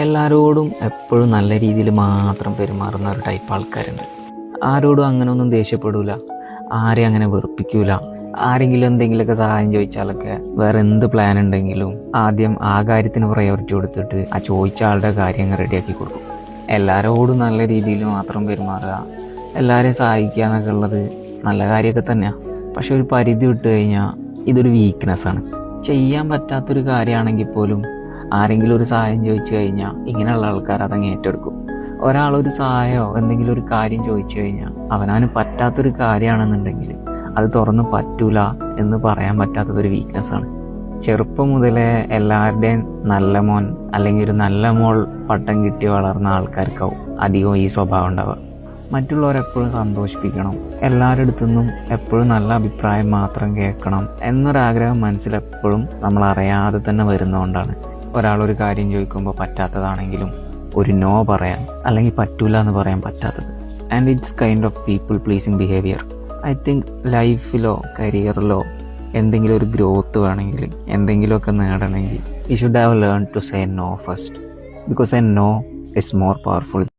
എല്ലാവരോടും എപ്പോഴും നല്ല രീതിയിൽ മാത്രം പെരുമാറുന്ന ഒരു ടൈപ്പ് ആൾക്കാരുണ്ട്. ആരോടും അങ്ങനെ ഒന്നും ദേഷ്യപ്പെടില്ല, ആരെയും അങ്ങനെ വെറുപ്പിക്കൂല. ആരെങ്കിലും എന്തെങ്കിലുമൊക്കെ സഹായം ചോദിച്ചാലൊക്കെ വേറെ എന്ത് പ്ലാൻ ഉണ്ടെങ്കിലും ആദ്യം ആ കാര്യത്തിന് പ്രയോറിറ്റി കൊടുത്തിട്ട് ആ ചോദിച്ച ആളുടെ കാര്യം അങ്ങ് റെഡിയാക്കി കൊടുക്കും. എല്ലാവരോടും നല്ല രീതിയിൽ മാത്രം പെരുമാറുക, എല്ലാവരെയും സഹായിക്കുക എന്നൊക്കെ ഉള്ളത് നല്ല കാര്യമൊക്കെ തന്നെയാണ്. പക്ഷെ ഒരു പരിധി വിട്ട് കഴിഞ്ഞാൽ ഇതൊരു വീക്ക്നെസ്സാണ്. ചെയ്യാൻ പറ്റാത്തൊരു കാര്യമാണെങ്കിൽ പോലും ആരെങ്കിലും ഒരു സഹായം ചോദിച്ചു കഴിഞ്ഞാൽ ഇങ്ങനെയുള്ള ആൾക്കാർ അതങ്ങ് ഏറ്റെടുക്കും. ഒരാളൊരു സഹായമോ എന്തെങ്കിലും ഒരു കാര്യം ചോദിച്ചു കഴിഞ്ഞാൽ അവനവന് പറ്റാത്തൊരു കാര്യമാണെന്നുണ്ടെങ്കിൽ അത് തുറന്ന് പറ്റൂല എന്ന് പറയാൻ പറ്റാത്തതൊരു വീക്ക്നെസ്സാണ്. ചെറുപ്പം മുതലേ എല്ലാവരുടെയും നല്ല മോൻ അല്ലെങ്കിൽ ഒരു നല്ല മോൾ പട്ടം കിട്ടി വളർന്ന ആൾക്കാർക്കാവും അധികം ഈ സ്വഭാവം ഉണ്ടാവുക. മറ്റുള്ളവരെപ്പോഴും സന്തോഷിപ്പിക്കണം, എല്ലാവരുടെ അടുത്തുനിന്നും എപ്പോഴും നല്ല അഭിപ്രായം മാത്രം കേൾക്കണം എന്നൊരാഗ്രഹം മനസ്സിലെപ്പോഴും നമ്മൾ അറിയാതെ തന്നെ വരുന്നതുകൊണ്ടാണ് ഒരാളൊരു കാര്യം ചോദിക്കുമ്പോൾ പറ്റാത്തതാണെങ്കിലും ഒരു നോ പറയാൻ അല്ലെങ്കിൽ പറ്റൂല എന്ന് പറയാൻ പറ്റാത്തത്. And it's kind of people pleasing behaviour. I think ലൈഫിലോ കരിയറിലോ എന്തെങ്കിലും ഒരു ഗ്രോത്ത് വേണമെങ്കിൽ, എന്തെങ്കിലുമൊക്കെ നേടണമെങ്കിൽ you should have learn to say no first, because a no is more powerful